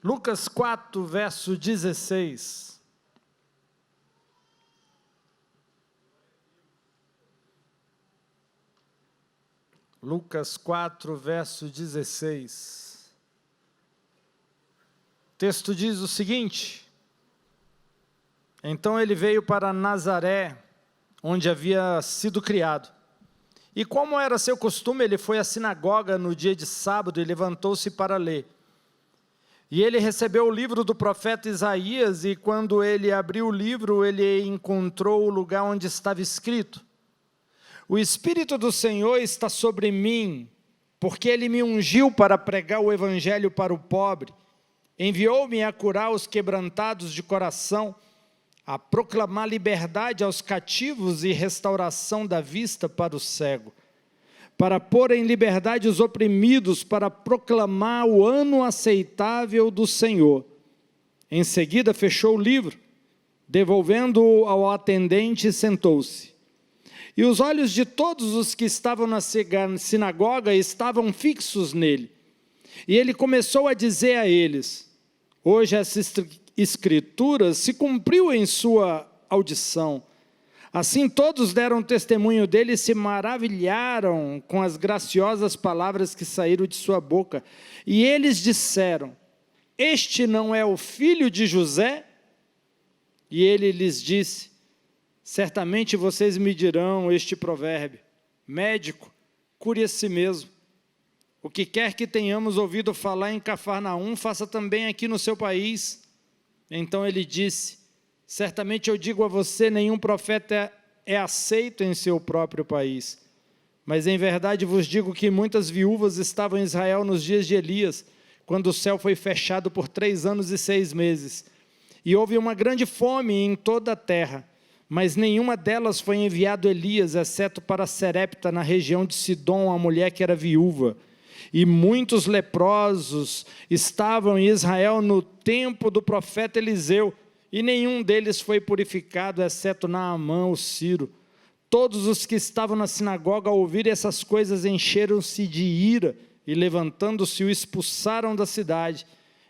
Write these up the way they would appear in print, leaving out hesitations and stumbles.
Lucas 4, verso 16. Lucas 4, verso 16. O texto diz o seguinte: então ele veio para Nazaré, onde havia sido criado. E como era seu costume, ele foi à sinagoga no dia de sábado e levantou-se para ler. E ele recebeu o livro do profeta Isaías, e quando ele abriu o livro, ele encontrou o lugar onde estava escrito: o Espírito do Senhor está sobre mim, porque ele me ungiu para pregar o evangelho para o pobre, enviou-me a curar os quebrantados de coração, a proclamar liberdade aos cativos e restauração da vista para o cego, para pôr em liberdade os oprimidos, para proclamar o ano aceitável do Senhor. Em seguida fechou o livro, devolvendo-o ao atendente, sentou-se. E os olhos de todos os que estavam na sinagoga estavam fixos nele. E ele começou a dizer a eles: hoje essa escritura se cumpriu em sua audição. Assim todos deram testemunho dele e se maravilharam com as graciosas palavras que saíram de sua boca. E eles disseram: este não é o filho de José? E ele lhes disse: certamente vocês me dirão este provérbio: médico, cure a si mesmo. O que quer que tenhamos ouvido falar em Cafarnaum, faça também aqui no seu país. Então ele disse: certamente eu digo a você, nenhum profeta é aceito em seu próprio país. Mas em verdade vos digo que muitas viúvas estavam em Israel nos dias de Elias, quando o céu foi fechado por 3 anos e 6 meses. E houve uma grande fome em toda a terra, mas nenhuma delas foi enviado Elias, exceto para Serepta, na região de Sidom, a mulher que era viúva. E muitos leprosos estavam em Israel no tempo do profeta Eliseu, e nenhum deles foi purificado, exceto Naamã, o sírio. Todos os que estavam na sinagoga ao ouvir essas coisas encheram-se de ira, e levantando-se o expulsaram da cidade.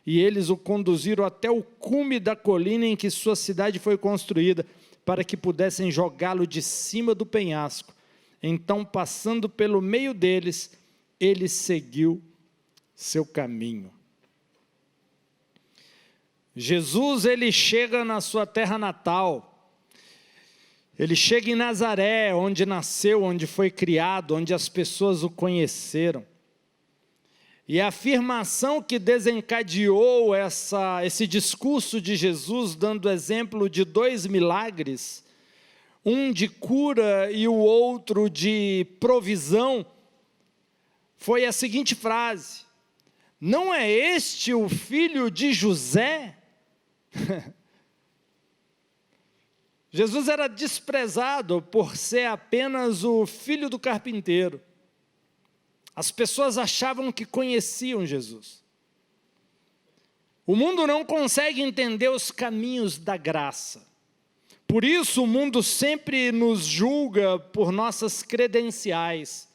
E eles o conduziram até o cume da colina em que sua cidade foi construída, para que pudessem jogá-lo de cima do penhasco. Então, passando pelo meio deles, ele seguiu seu caminho. Jesus, ele chega na sua terra natal, ele chega em Nazaré, onde nasceu, onde foi criado, onde as pessoas o conheceram. E a afirmação que desencadeou esse discurso de Jesus, dando exemplo de 2 milagres, um de cura e o outro de provisão, foi a seguinte frase: não é este o filho de José? Jesus era desprezado por ser apenas o filho do carpinteiro. As pessoas achavam que conheciam Jesus. O mundo não consegue entender os caminhos da graça. Por isso o mundo sempre nos julga por nossas credenciais.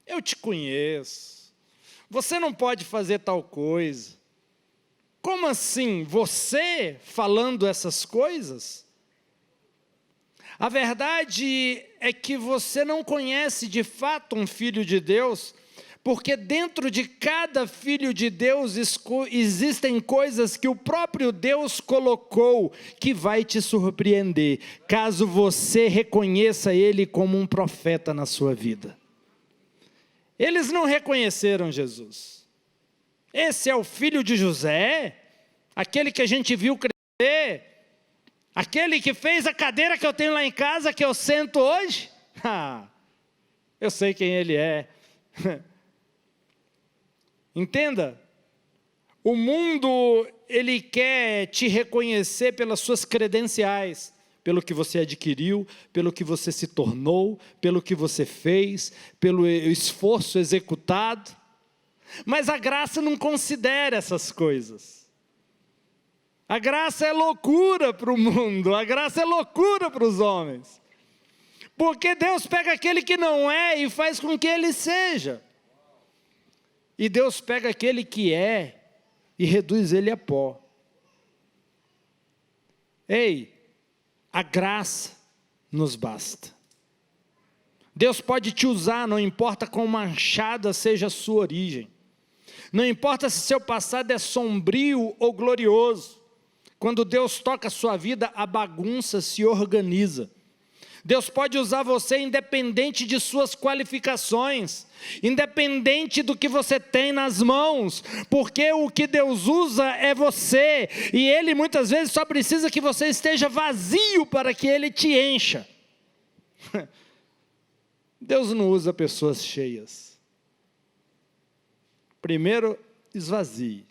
Eu te conheço. Você não pode fazer tal coisa. Como assim? Você falando essas coisas? A verdade é que você não conhece de fato um filho de Deus, porque dentro de cada filho de Deus existem coisas que o próprio Deus colocou, que vai te surpreender, caso você reconheça ele como um profeta na sua vida. Eles não reconheceram Jesus. Esse é o filho de José, aquele que a gente viu crescer, aquele que fez a cadeira que eu tenho lá em casa, que eu sento hoje. Eu sei quem ele é. Entenda, o mundo, ele quer te reconhecer pelas suas credenciais, pelo que você adquiriu, pelo que você se tornou, pelo que você fez, pelo esforço executado. Mas a graça não considera essas coisas. A graça é loucura para o mundo, a graça é loucura para os homens. Porque Deus pega aquele que não é e faz com que ele seja. E Deus pega aquele que é e reduz ele a pó. Ei, a graça nos basta. Deus pode te usar, não importa quão manchada seja a sua origem. Não importa se seu passado é sombrio ou glorioso. Quando Deus toca a sua vida, a bagunça se organiza. Deus pode usar você independente de suas qualificações, independente do que você tem nas mãos, porque o que Deus usa é você, e Ele muitas vezes só precisa que você esteja vazio para que Ele te encha. Deus não usa pessoas cheias. Primeiro, esvazie.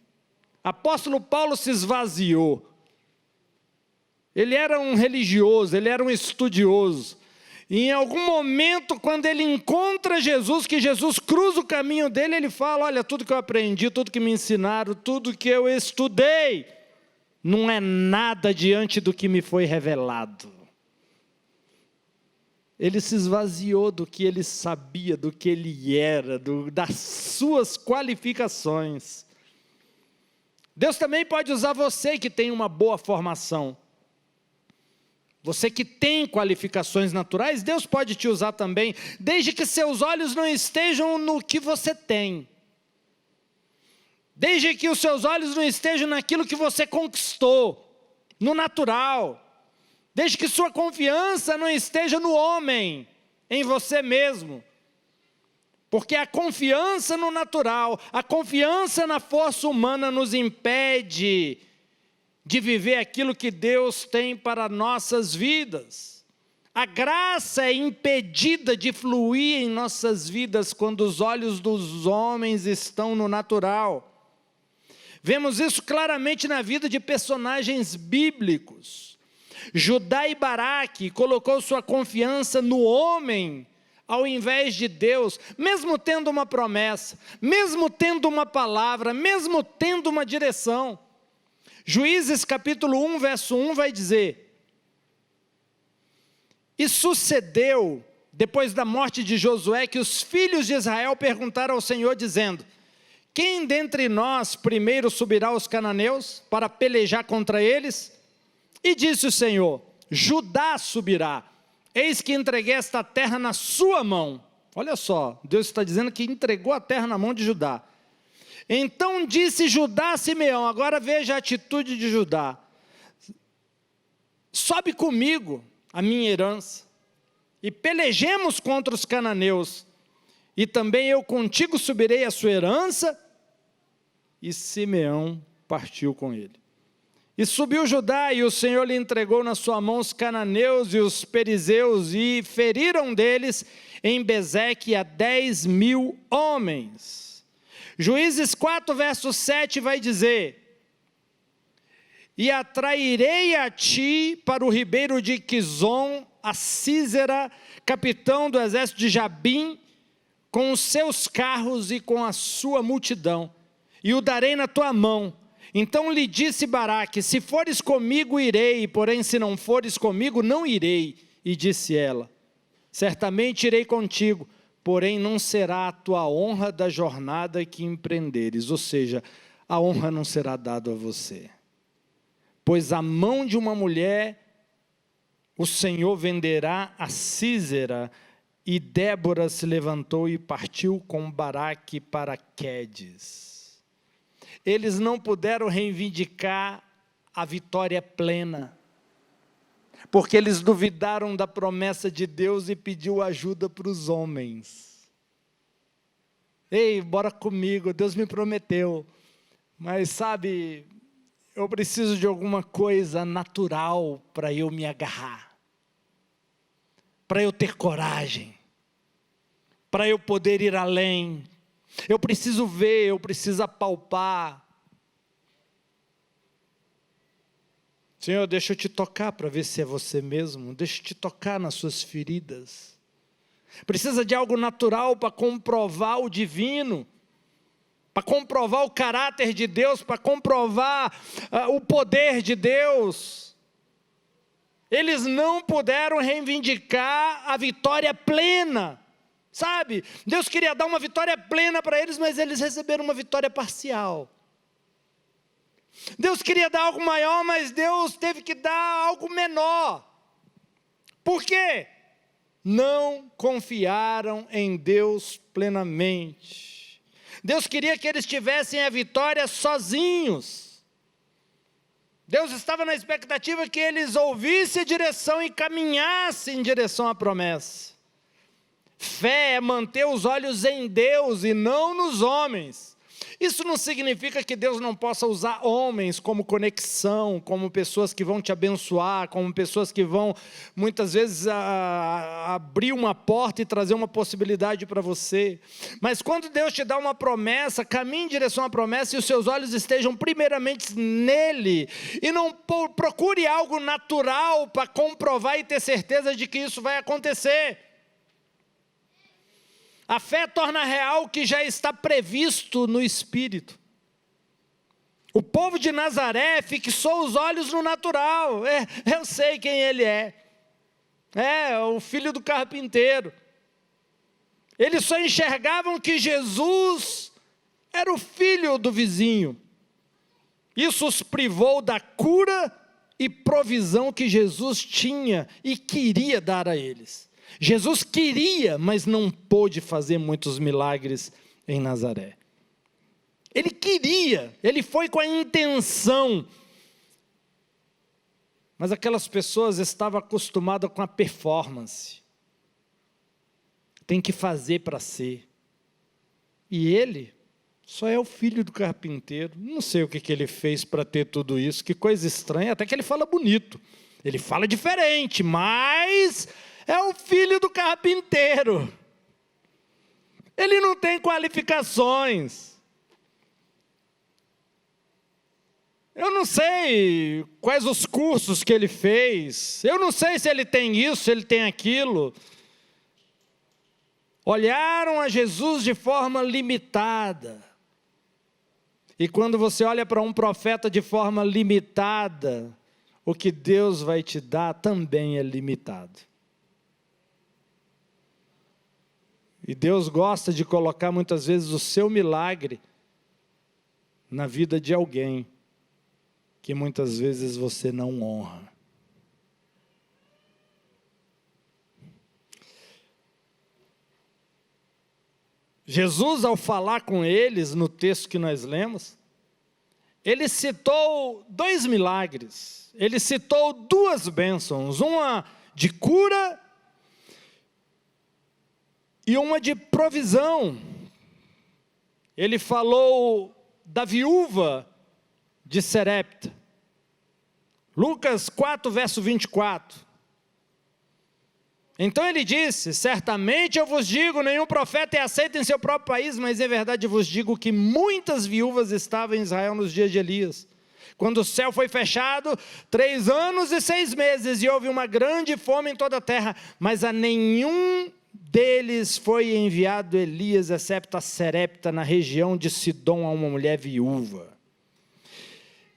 Apóstolo Paulo se esvaziou. Ele era um religioso, ele era um estudioso. E em algum momento, quando ele encontra Jesus, que Jesus cruza o caminho dele, ele fala, olha, tudo que eu aprendi, tudo que me ensinaram, tudo que eu estudei, não é nada diante do que me foi revelado. Ele se esvaziou do que ele sabia, do que ele era, das suas qualificações. Deus também pode usar você que tem uma boa formação. Você que tem qualificações naturais, Deus pode te usar também, desde que seus olhos não estejam no que você tem. Desde que os seus olhos não estejam naquilo que você conquistou, no natural. Desde que sua confiança não esteja no homem, em você mesmo. Porque a confiança no natural, a confiança na força humana nos impede de viver aquilo que Deus tem para nossas vidas. A graça é impedida de fluir em nossas vidas quando os olhos dos homens estão no natural. Vemos isso claramente na vida de personagens bíblicos. Judá e Baraque colocou sua confiança no homem ao invés de Deus, mesmo tendo uma promessa, mesmo tendo uma palavra, mesmo tendo uma direção. Juízes capítulo 1, verso 1 vai dizer: e sucedeu, depois da morte de Josué, que os filhos de Israel perguntaram ao Senhor, dizendo: quem dentre nós primeiro subirá aos cananeus para pelejar contra eles? E disse o Senhor: Judá subirá, eis que entreguei esta terra na sua mão. Olha só, Deus está dizendo que entregou a terra na mão de Judá. Então disse Judá a Simeão, agora veja a atitude de Judá: sobe comigo a minha herança, e pelejemos contra os cananeus, e também eu contigo subirei a sua herança. E Simeão partiu com ele. E subiu Judá, e o Senhor lhe entregou na sua mão os cananeus e os perizeus, e feriram deles em Bezeque a 10.000 homens. Juízes 4, verso 7 vai dizer: e atrairei a ti para o ribeiro de Quizon, a Sísera, capitão do exército de Jabim, com os seus carros e com a sua multidão, e o darei na tua mão. Então lhe disse Baraque: se fores comigo, irei, porém se não fores comigo, não irei. E disse ela: certamente irei contigo, porém não será a tua honra da jornada que empreenderes, ou seja, a honra não será dada a você. Pois a mão de uma mulher o Senhor venderá a Sísera. E Débora se levantou e partiu com Baraque para Quedes. Eles não puderam reivindicar a vitória plena, porque eles duvidaram da promessa de Deus e pediu ajuda para os homens. Ei, bora comigo, Deus me prometeu, mas sabe, eu preciso de alguma coisa natural para eu me agarrar, para eu ter coragem, para eu poder ir além. Eu preciso ver, eu preciso apalpar. Senhor, deixa eu te tocar para ver se é você mesmo. Deixa eu te tocar nas suas feridas. Precisa de algo natural para comprovar o divino, para comprovar o caráter de Deus, para comprovar o poder de Deus. Eles não puderam reivindicar a vitória plena. Sabe, Deus queria dar uma vitória plena para eles, mas eles receberam uma vitória parcial. Deus queria dar algo maior, mas Deus teve que dar algo menor. Por quê? Não confiaram em Deus plenamente. Deus queria que eles tivessem a vitória sozinhos. Deus estava na expectativa que eles ouvissem a direção e caminhassem em direção à promessa. Fé é manter os olhos em Deus e não nos homens. Isso não significa que Deus não possa usar homens como conexão, como pessoas que vão te abençoar, como pessoas que vão, muitas vezes, abrir uma porta e trazer uma possibilidade para você. Mas quando Deus te dá uma promessa, caminhe em direção à promessa e os seus olhos estejam primeiramente nele. E não procure algo natural para comprovar e ter certeza de que isso vai acontecer. A fé torna real o que já está previsto no Espírito. O povo de Nazaré fixou os olhos no natural. Eu sei quem ele é. É o filho do carpinteiro. Eles só enxergavam que Jesus era o filho do vizinho. Isso os privou da cura e provisão que Jesus tinha e queria dar a eles. Jesus queria, mas não pôde fazer muitos milagres em Nazaré. Ele queria, ele foi com a intenção. Mas aquelas pessoas estavam acostumadas com a performance. Tem que fazer para ser. E ele só é o filho do carpinteiro. Não sei o que ele fez para ter tudo isso. Que coisa estranha, até que ele fala bonito. Ele fala diferente, mas é o filho do carpinteiro. Ele não tem qualificações. Eu não sei quais os cursos que ele fez. Eu não sei se ele tem isso, se ele tem aquilo. Olharam a Jesus de forma limitada. E quando você olha para um profeta de forma limitada, o que Deus vai te dar também é limitado. E Deus gosta de colocar muitas vezes o seu milagre na vida de alguém que muitas vezes você não honra. Jesus, ao falar com eles, no texto que nós lemos, ele citou 2 milagres, ele citou 2 bênçãos, uma de cura e uma de provisão. Ele falou da viúva de Sarepta. Lucas 4, verso 24. Então ele disse: certamente eu vos digo, nenhum profeta é aceito em seu próprio país, mas em verdade vos digo que muitas viúvas estavam em Israel nos dias de Elias, quando o céu foi fechado 3 anos e 6 meses, e houve uma grande fome em toda a terra, mas a nenhum deles foi enviado Elias, excepto a Sarepta, na região de Sidom, a uma mulher viúva.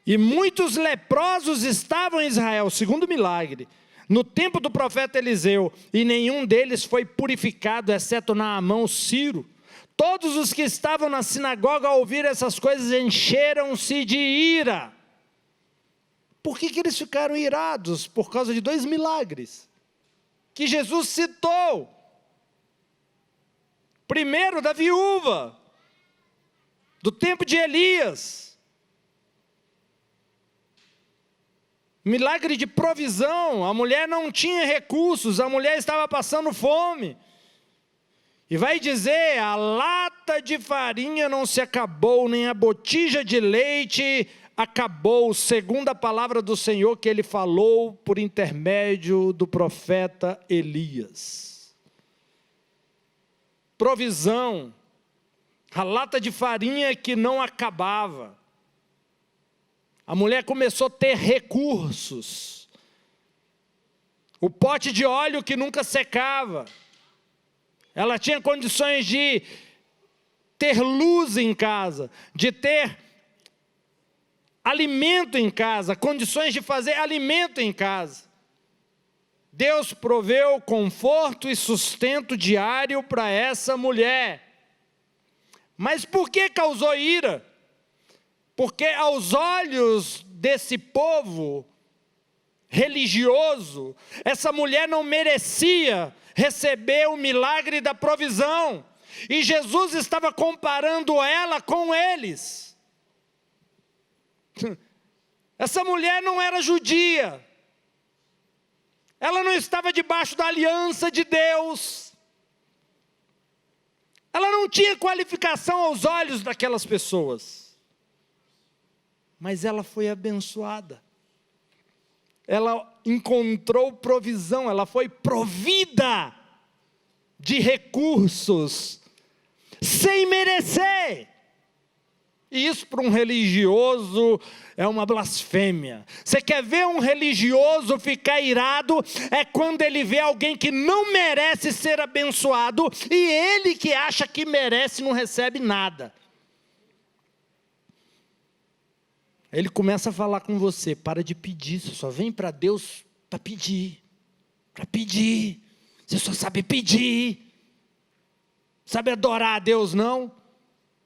E muitos leprosos estavam em Israel, segundo milagre, no tempo do profeta Eliseu, e nenhum deles foi purificado, exceto Naamã, Ciro. Todos os que estavam na sinagoga ao ouvir essas coisas encheram-se de ira. Por que eles ficaram irados? Por causa de 2 milagres que Jesus citou. Primeiro, da viúva, do tempo de Elias. Milagre de provisão, a mulher não tinha recursos, a mulher estava passando fome. E vai dizer: a lata de farinha não se acabou, nem a botija de leite acabou, segundo a palavra do Senhor que ele falou por intermédio do profeta Elias. Provisão, a lata de farinha que não acabava. A mulher começou a ter recursos. O pote de óleo que nunca secava. Ela tinha condições de ter luz em casa, de ter alimento em casa, condições de fazer alimento em casa. Deus proveu conforto e sustento diário para essa mulher. Mas por que causou ira? Porque aos olhos desse povo religioso, essa mulher não merecia receber o milagre da provisão. E Jesus estava comparando ela com eles. Essa mulher não era judia. Ela não estava debaixo da aliança de Deus. Ela não tinha qualificação aos olhos daquelas pessoas. Mas ela foi abençoada. Ela encontrou provisão, ela foi provida de recursos, sem merecer. E isso para um religioso é uma blasfêmia. Você quer ver um religioso ficar irado? É quando ele vê alguém que não merece ser abençoado, e ele que acha que merece não recebe nada. Ele começa a falar com você: para de pedir, você só vem para Deus para pedir. Para pedir, você só sabe pedir. Sabe adorar a Deus não?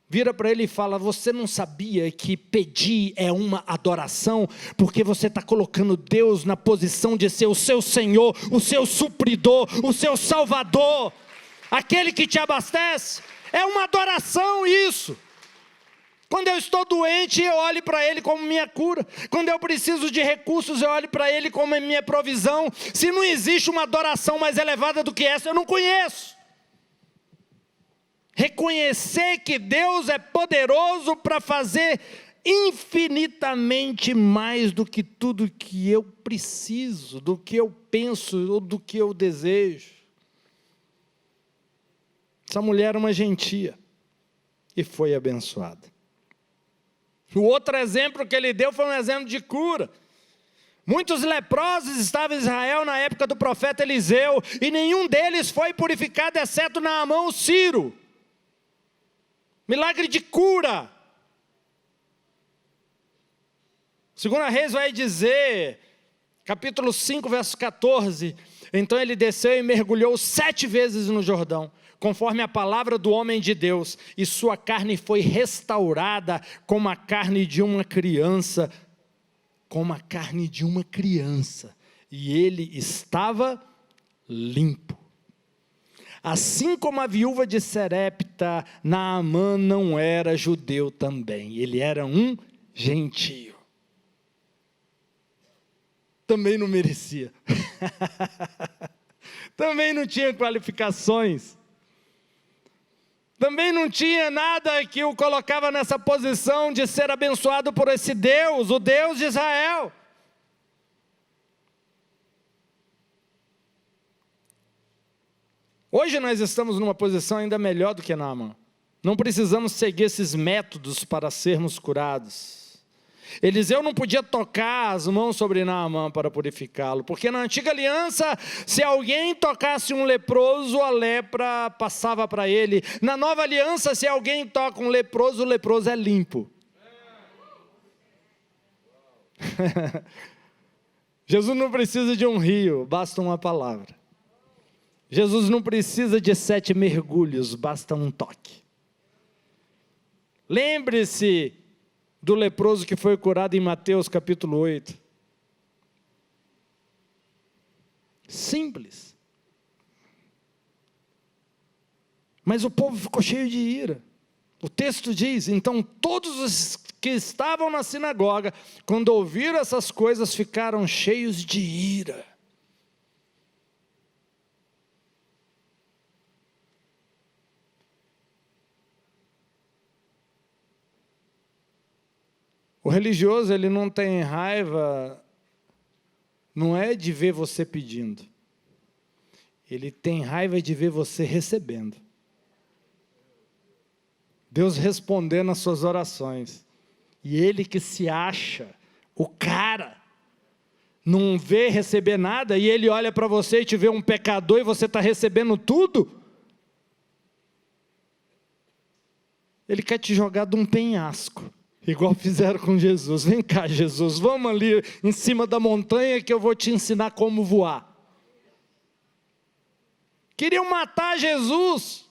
Vira para ele e fala: você não sabia que pedir é uma adoração? Porque você está colocando Deus na posição de ser o seu Senhor, o seu supridor, o seu Salvador, aquele que te abastece. É uma adoração isso. Quando eu estou doente, eu olho para Ele como minha cura. Quando eu preciso de recursos, eu olho para Ele como minha provisão. Se não existe uma adoração mais elevada do que essa, eu não conheço. Reconhecer que Deus é poderoso para fazer infinitamente mais do que tudo que eu preciso, do que eu penso ou do que eu desejo. Essa mulher era uma gentia e foi abençoada. O outro exemplo que ele deu foi um exemplo de cura. Muitos leprosos estavam em Israel na época do profeta Eliseu, e nenhum deles foi purificado, exceto Naamã, o sírio. Milagre de cura. 2 Reis vai dizer, capítulo 5, verso 14: então ele desceu e mergulhou 7 vezes no Jordão, conforme a palavra do homem de Deus, e sua carne foi restaurada como a carne de uma criança, e ele estava limpo. Assim como a viúva de Serepta, Naamã não era judeu também, ele era um gentio. Também não merecia, também não tinha qualificações, também não tinha nada que o colocava nessa posição de ser abençoado por esse Deus, o Deus de Israel. Hoje nós estamos numa posição ainda melhor do que Naamã. Não precisamos seguir esses métodos para sermos curados. Eliseu não podia tocar as mãos sobre Naamã para purificá-lo, porque na antiga aliança, se alguém tocasse um leproso, a lepra passava para ele. Na nova aliança, se alguém toca um leproso, o leproso é limpo. Jesus não precisa de um rio, basta uma palavra. Jesus não precisa de 7 mergulhos, basta um toque. Lembre-se do leproso que foi curado em Mateus capítulo 8. Simples. Mas o povo ficou cheio de ira. O texto diz: então todos os que estavam na sinagoga, quando ouviram essas coisas, ficaram cheios de ira. O religioso, ele não tem raiva, não é de ver você pedindo. Ele tem raiva de ver você recebendo. Deus respondendo às suas orações. E ele que se acha o cara, não vê receber nada, e ele olha para você e te vê um pecador e você está recebendo tudo. Ele quer te jogar de um penhasco. Igual fizeram com Jesus. Vem cá, Jesus, vamos ali em cima da montanha que eu vou te ensinar como voar. Queriam matar Jesus,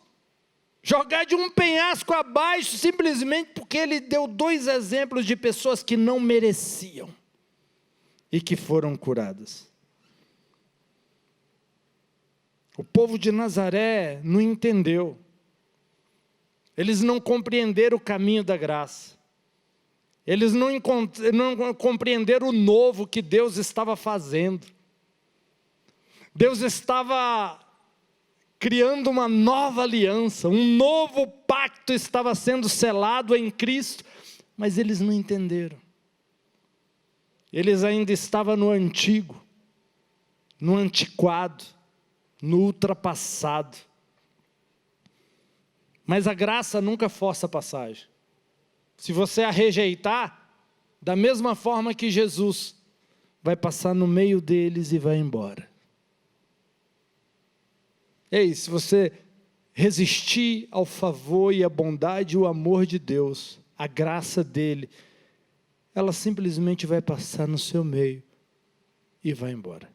jogar de um penhasco abaixo, simplesmente porque ele deu 2 exemplos de pessoas que não mereciam e que foram curadas. O povo de Nazaré não entendeu. Eles não compreenderam o caminho da graça. Eles não compreenderam o novo que Deus estava fazendo. Deus estava criando uma nova aliança, um novo pacto estava sendo selado em Cristo, mas eles não entenderam. Eles ainda estavam no antigo, no antiquado, no ultrapassado. Mas a graça nunca força a passagem. Se você a rejeitar, da mesma forma que Jesus, vai passar no meio deles e vai embora. Ei, se você resistir ao favor e à bondade e o amor de Deus, a graça dele, ela simplesmente vai passar no seu meio e vai embora.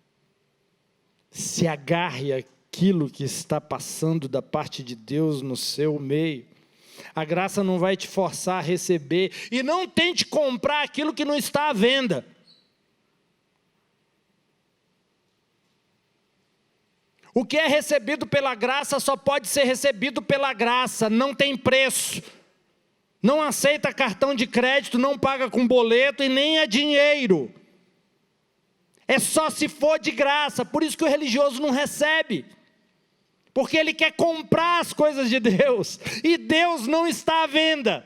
Se agarre àquilo que está passando da parte de Deus no seu meio. A graça não vai te forçar a receber. E não tente comprar aquilo que não está à venda. O que é recebido pela graça só pode ser recebido pela graça, não tem preço. Não aceita cartão de crédito, não paga com boleto e nem é dinheiro. É só se for de graça, por isso que o religioso não recebe. Porque ele quer comprar as coisas de Deus, e Deus não está à venda.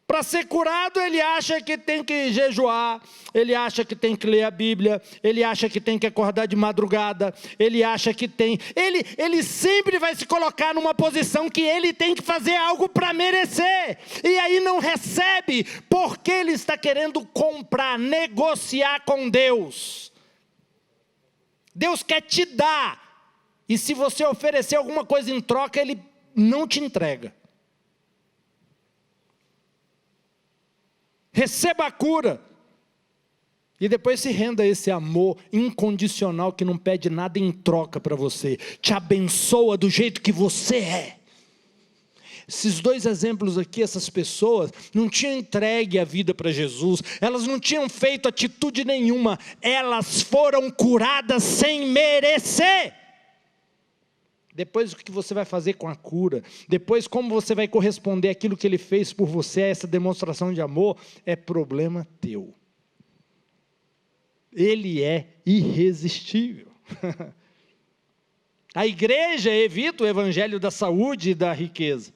Para ser curado, ele acha que tem que jejuar, ele acha que tem que ler a Bíblia, ele acha que tem que acordar de madrugada, ele acha que tem... Ele sempre vai se colocar numa posição que ele tem que fazer algo para merecer. E aí não recebe, porque ele está querendo comprar, negociar com Deus. Deus quer te dar, e se você oferecer alguma coisa em troca, ele não te entrega. Receba a cura, e depois se renda a esse amor incondicional que não pede nada em troca para você, te abençoa do jeito que você é. Esses 2 exemplos aqui, essas pessoas não tinham entregue a vida para Jesus, elas não tinham feito atitude nenhuma, elas foram curadas sem merecer. Depois o que você vai fazer com a cura, depois como você vai corresponder àquilo que ele fez por você, essa demonstração de amor, é problema teu. Ele é irresistível. A igreja evita o evangelho da saúde e da riqueza.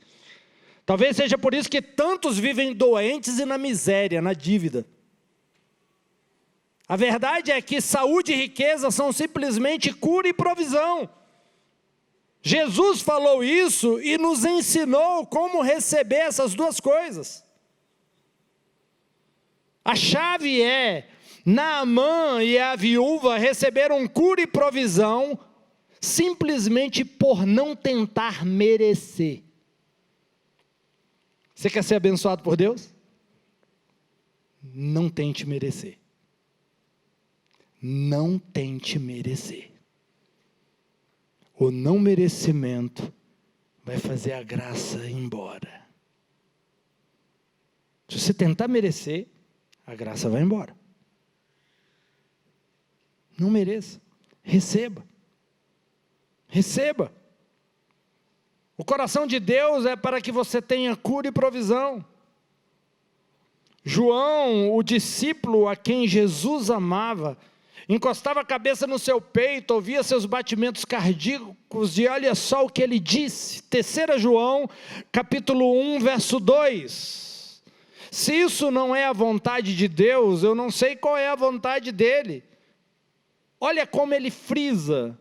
Talvez seja por isso que tantos vivem doentes e na miséria, na dívida. A verdade é que saúde e riqueza são simplesmente cura e provisão. Jesus falou isso e nos ensinou como receber essas 2 coisas. A chave é, Naamã e a viúva receberam cura e provisão simplesmente por não tentar merecer. Você quer ser abençoado por Deus? Não tente merecer. Não tente merecer. O não merecimento vai fazer a graça ir embora. Se você tentar merecer, a graça vai embora. Não mereça. Receba. Receba. O coração de Deus é para que você tenha cura e provisão. João, o discípulo a quem Jesus amava, encostava a cabeça no seu peito, ouvia seus batimentos cardíacos e olha só o que ele disse. 3 João, capítulo 1, verso 2. Se isso não é a vontade de Deus, eu não sei qual é a vontade dele. Olha como ele frisa.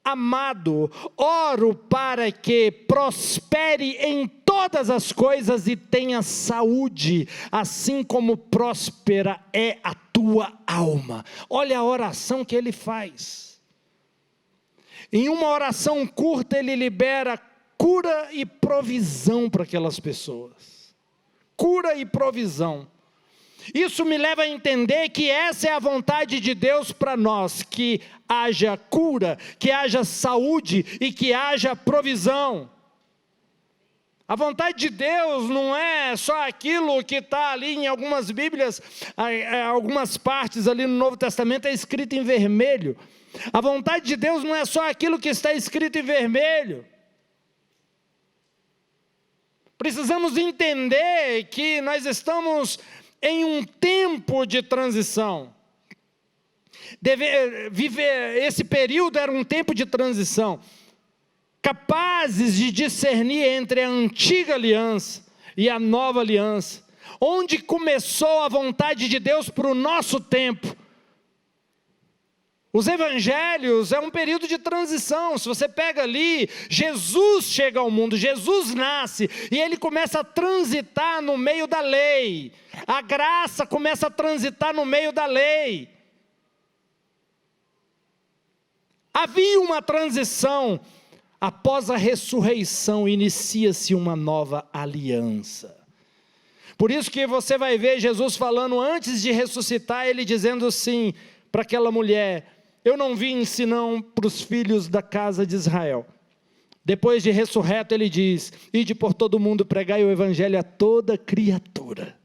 Amado, oro para que prospere em todas as coisas e tenha saúde, assim como próspera é a tua alma. Olha a oração que ele faz. Em uma oração curta ele libera cura e provisão para aquelas pessoas. Cura e provisão. Isso me leva a entender que essa é a vontade de Deus para nós, que haja cura, que haja saúde e que haja provisão. A vontade de Deus não é só aquilo que está ali em algumas Bíblias, algumas partes ali no Novo Testamento é escrito em vermelho. A vontade de Deus não é só aquilo que está escrito em vermelho. Precisamos entender que nós estamos em um tempo de transição. Esse período era um tempo de transição, capazes de discernir entre a antiga aliança e a nova aliança, onde começou a vontade de Deus para o nosso tempo. Os evangelhos é um período de transição. Se você pega ali, Jesus chega ao mundo, Jesus nasce, e ele começa a transitar no meio da lei, a graça começa a transitar no meio da lei. Havia uma transição. Após a ressurreição, inicia-se uma nova aliança. Por isso que você vai ver Jesus falando, antes de ressuscitar, ele dizendo assim, para aquela mulher, eu não vim senão para os filhos da casa de Israel. Depois de ressurreto, ele diz, ide por todo mundo, pregai o evangelho a toda criatura.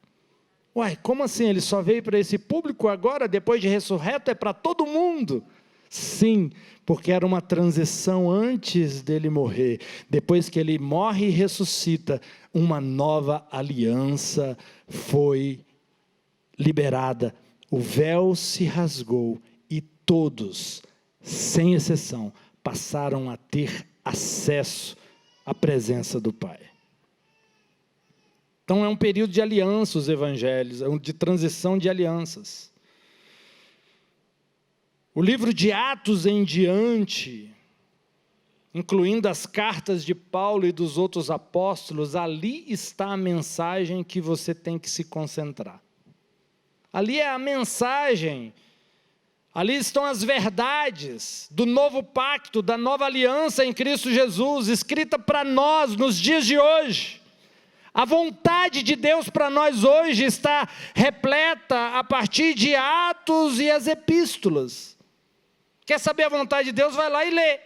Uai, como assim? Ele só veio para esse público agora, depois de ressurreto, é para todo mundo? Sim, porque era uma transição antes dele morrer. Depois que ele morre e ressuscita, uma nova aliança foi liberada. O véu se rasgou e todos, sem exceção, passaram a ter acesso à presença do Pai. Então é um período de aliança os evangelhos, de transição de alianças. O livro de Atos em diante, incluindo as cartas de Paulo e dos outros apóstolos, ali está a mensagem que você tem que se concentrar. Ali é a mensagem, ali estão as verdades do novo pacto, da nova aliança em Cristo Jesus, escrita para nós nos dias de hoje. A vontade de Deus para nós hoje está repleta a partir de Atos e as epístolas. Quer saber a vontade de Deus? Vai lá e lê.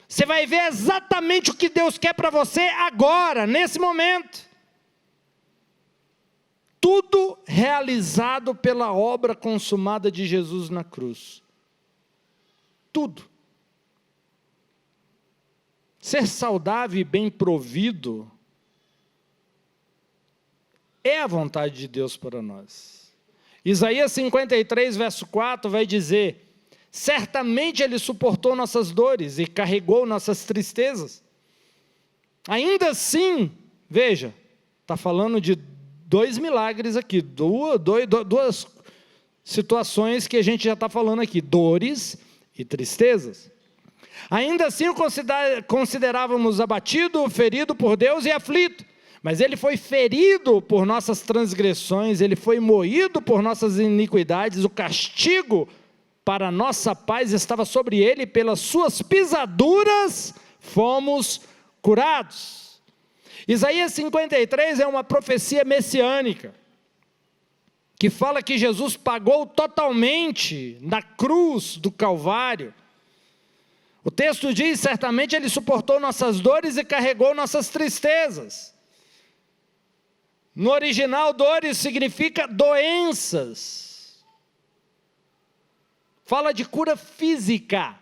Você vai ver exatamente o que Deus quer para você agora, nesse momento. Tudo realizado pela obra consumada de Jesus na cruz. Tudo. Ser saudável e bem provido é a vontade de Deus para nós. Isaías 53, verso 4 vai dizer, certamente Ele suportou nossas dores e carregou nossas tristezas. Ainda assim, veja, está falando de 2 milagres aqui, duas situações que a gente já está falando aqui, dores e tristezas. Ainda assim o considerávamos abatido, ferido por Deus e aflito. Mas Ele foi ferido por nossas transgressões, Ele foi moído por nossas iniquidades, o castigo para a nossa paz estava sobre Ele, pelas suas pisaduras fomos curados. Isaías 53 é uma profecia messiânica, que fala que Jesus pagou totalmente na cruz do Calvário. O texto diz, certamente Ele suportou nossas dores e carregou nossas tristezas. No original, dores significa doenças. Fala de cura física.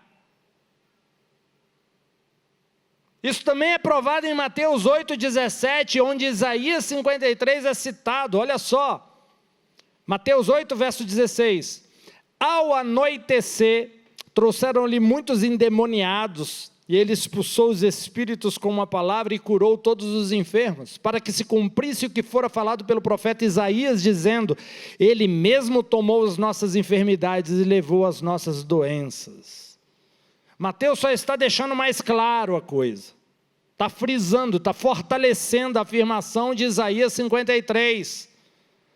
Isso também é provado em Mateus 8,17, onde Isaías 53 é citado. Olha só. Mateus 8, verso 16. Ao anoitecer, trouxeram-lhe muitos endemoniados, e ele expulsou os espíritos com uma palavra e curou todos os enfermos, para que se cumprisse o que fora falado pelo profeta Isaías, dizendo, Ele mesmo tomou as nossas enfermidades e levou as nossas doenças. Mateus só está deixando mais claro a coisa, está frisando, está fortalecendo a afirmação de Isaías 53,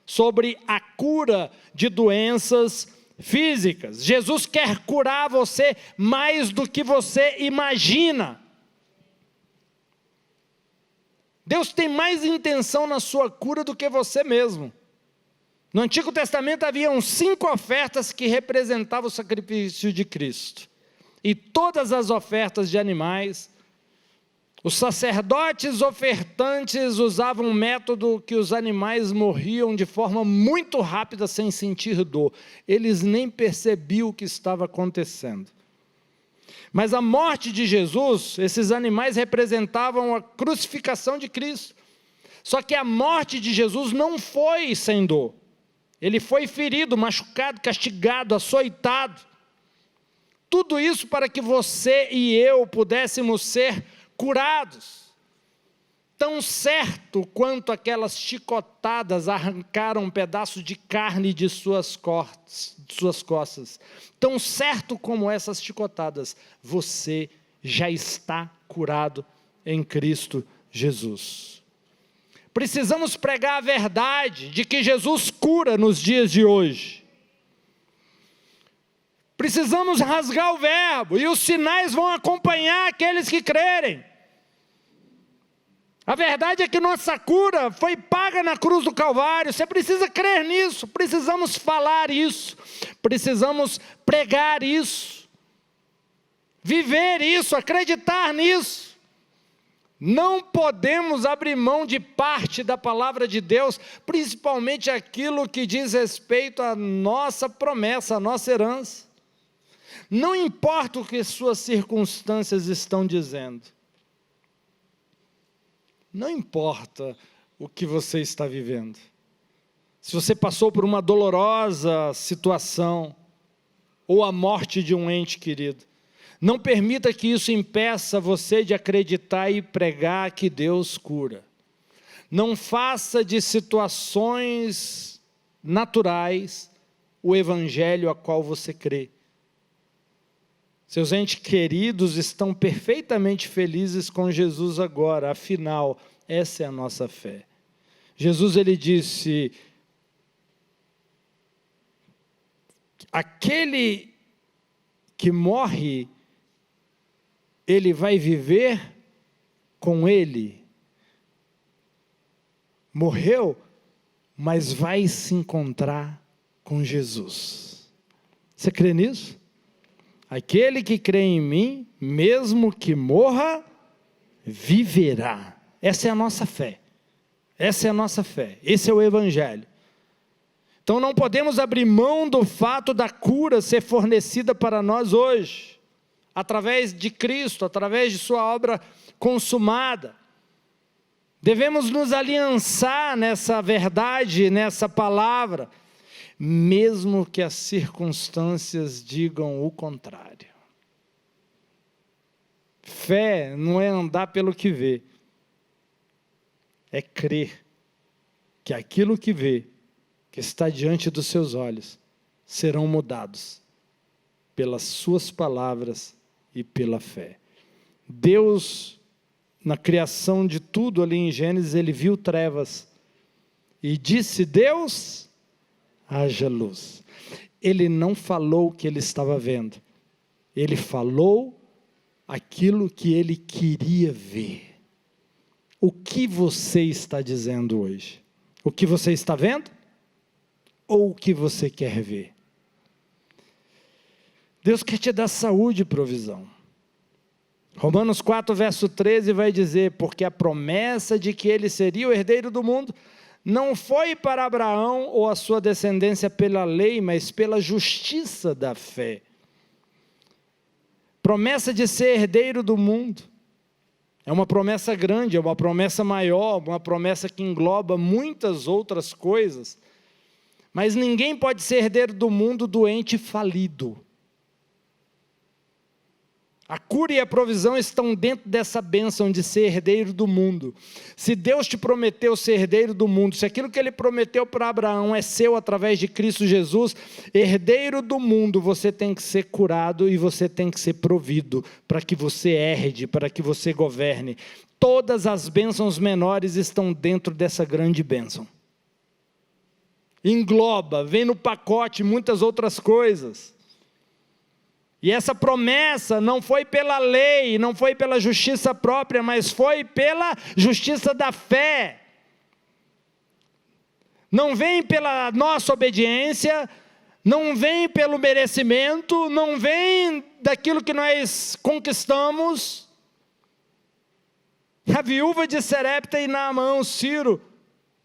sobre a cura de doenças físicas. Jesus quer curar você mais do que você imagina. Deus tem mais intenção na sua cura do que você mesmo. No Antigo Testamento haviam 5 ofertas que representavam o sacrifício de Cristo. E todas as ofertas de animais, Os sacerdotes ofertantes usavam um método que os animais morriam de forma muito rápida sem sentir dor. Eles nem percebiam o que estava acontecendo. Mas a morte de Jesus, esses animais representavam a crucificação de Cristo. Só que a morte de Jesus não foi sem dor. Ele foi ferido, machucado, castigado, açoitado. Tudo isso para que você e eu pudéssemos ser curados. Tão certo quanto aquelas chicotadas arrancaram um pedaço de carne de suas costas, tão certo como essas chicotadas, você já está curado em Cristo Jesus. Precisamos pregar a verdade de que Jesus cura nos dias de hoje. Precisamos rasgar o verbo, e os sinais vão acompanhar aqueles que crerem. A verdade é que nossa cura foi paga na cruz do Calvário. Você precisa crer nisso, precisamos falar isso, precisamos pregar isso, viver isso, acreditar nisso. Não podemos abrir mão de parte da palavra de Deus, principalmente aquilo que diz respeito à nossa promessa, à nossa herança. Não importa o que suas circunstâncias estão dizendo. Não importa o que você está vivendo. Se você passou por uma dolorosa situação, ou a morte de um ente querido, não permita que isso impeça você de acreditar e pregar que Deus cura. Não faça de situações naturais o evangelho a qual você crê. Seus entes queridos estão perfeitamente felizes com Jesus agora, afinal, essa é a nossa fé. Jesus, ele disse, aquele que morre, ele vai viver com ele. Morreu, mas vai se encontrar com Jesus. Você crê nisso? Aquele que crê em mim, mesmo que morra, viverá. Essa é a nossa fé. Essa é a nossa fé. Esse é o evangelho. Então não podemos abrir mão do fato da cura ser fornecida para nós hoje, através de Cristo, através de sua obra consumada. Devemos nos aliançar nessa verdade, nessa palavra, mesmo que as circunstâncias digam o contrário. Fé não é andar pelo que vê, é crer que aquilo que vê, que está diante dos seus olhos, serão mudados pelas suas palavras e pela fé. Deus, na criação de tudo ali em Gênesis, ele viu trevas e disse: Deus, haja luz. Ele não falou o que ele estava vendo, ele falou aquilo que ele queria ver. O que você está dizendo hoje? O que você está vendo? Ou o que você quer ver? Deus quer te dar saúde e provisão. Romanos 4, verso 13 vai dizer: porque a promessa de que ele seria o herdeiro do mundo não foi para Abraão ou a sua descendência pela lei, mas pela justiça da fé. Promessa de ser herdeiro do mundo. É uma promessa grande, é uma promessa maior, uma promessa que engloba muitas outras coisas. Mas ninguém pode ser herdeiro do mundo doente e falido. A cura e a provisão estão dentro dessa bênção de ser herdeiro do mundo. Se Deus te prometeu ser herdeiro do mundo, se aquilo que Ele prometeu para Abraão é seu através de Cristo Jesus, herdeiro do mundo, você tem que ser curado e você tem que ser provido para que você herde, para que você governe. Todas as bênçãos menores estão dentro dessa grande bênção. Engloba, vem no pacote muitas outras coisas. E essa promessa não foi pela lei, não foi pela justiça própria, mas foi pela justiça da fé. Não vem pela nossa obediência, não vem pelo merecimento, não vem daquilo que nós conquistamos, A viúva de Serepta e Naamã, Ciro,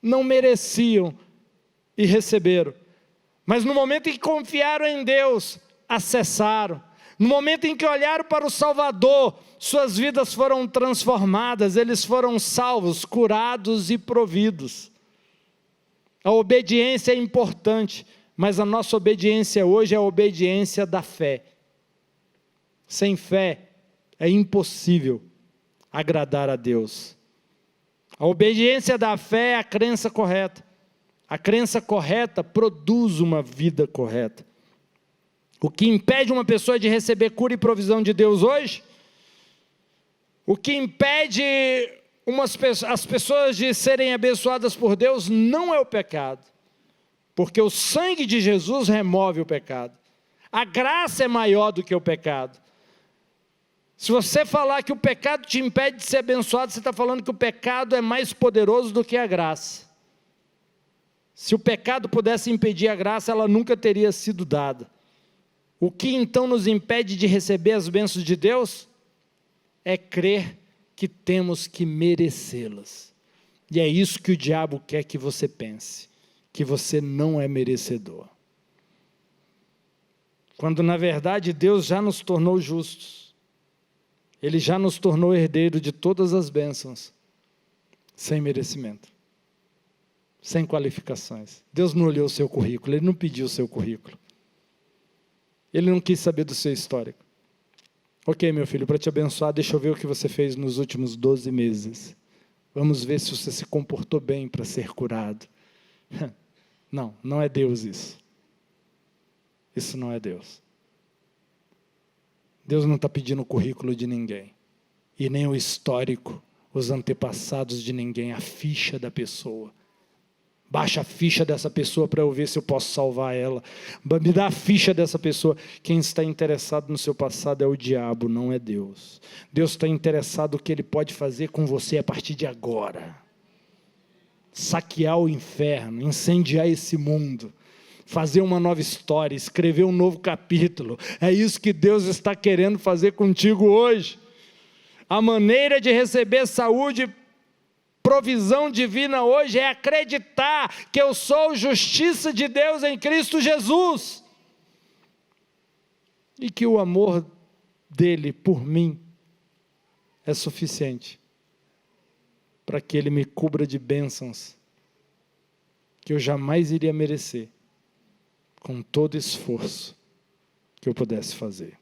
não mereciam e receberam. Mas no momento em que confiaram em Deus, acessaram. No momento em que olharam para o Salvador, suas vidas foram transformadas, eles foram salvos, curados e providos. A obediência é importante, mas a nossa obediência hoje é a obediência da fé. Sem fé é impossível agradar a Deus. A obediência da fé é a crença correta. A crença correta produz uma vida correta. O que impede uma pessoa de receber cura e provisão de Deus hoje? O que impede as pessoas de serem abençoadas por Deus não é o pecado. Porque o sangue de Jesus remove o pecado. A graça é maior do que o pecado. Se você falar que o pecado te impede de ser abençoado, você está falando que o pecado é mais poderoso do que a graça. Se o pecado pudesse impedir a graça, ela nunca teria sido dada. O que então nos impede de receber as bênçãos de Deus? É crer que temos que merecê-las. E é isso que o diabo quer que você pense, que você não é merecedor. Quando na verdade Deus já nos tornou justos. Ele já nos tornou herdeiro de todas as bênçãos, sem merecimento, sem qualificações. Deus não olhou o seu currículo, Ele não pediu o seu currículo. Ele não quis saber do seu histórico. Ok, meu filho, para te abençoar, deixa eu ver o que você fez nos últimos 12 meses. Vamos ver se você se comportou bem para ser curado. Não, não é Deus isso. Isso não é Deus. Deus não está pedindo o currículo de ninguém, e nem o histórico, os antepassados de ninguém, a ficha da pessoa. Baixa a ficha dessa pessoa para eu ver se eu posso salvar ela. Me dá a ficha dessa pessoa. Quem está interessado no seu passado é o diabo, não é Deus. Deus está interessado no que Ele pode fazer com você a partir de agora. Saquear o inferno, incendiar esse mundo. Fazer uma nova história, escrever um novo capítulo. É isso que Deus está querendo fazer contigo hoje. A maneira de receber saúde, provisão divina hoje é acreditar que eu sou justiça de Deus em Cristo Jesus. E que o amor dele por mim é suficiente para que ele me cubra de bênçãos que eu jamais iria merecer, com todo esforço que eu pudesse fazer.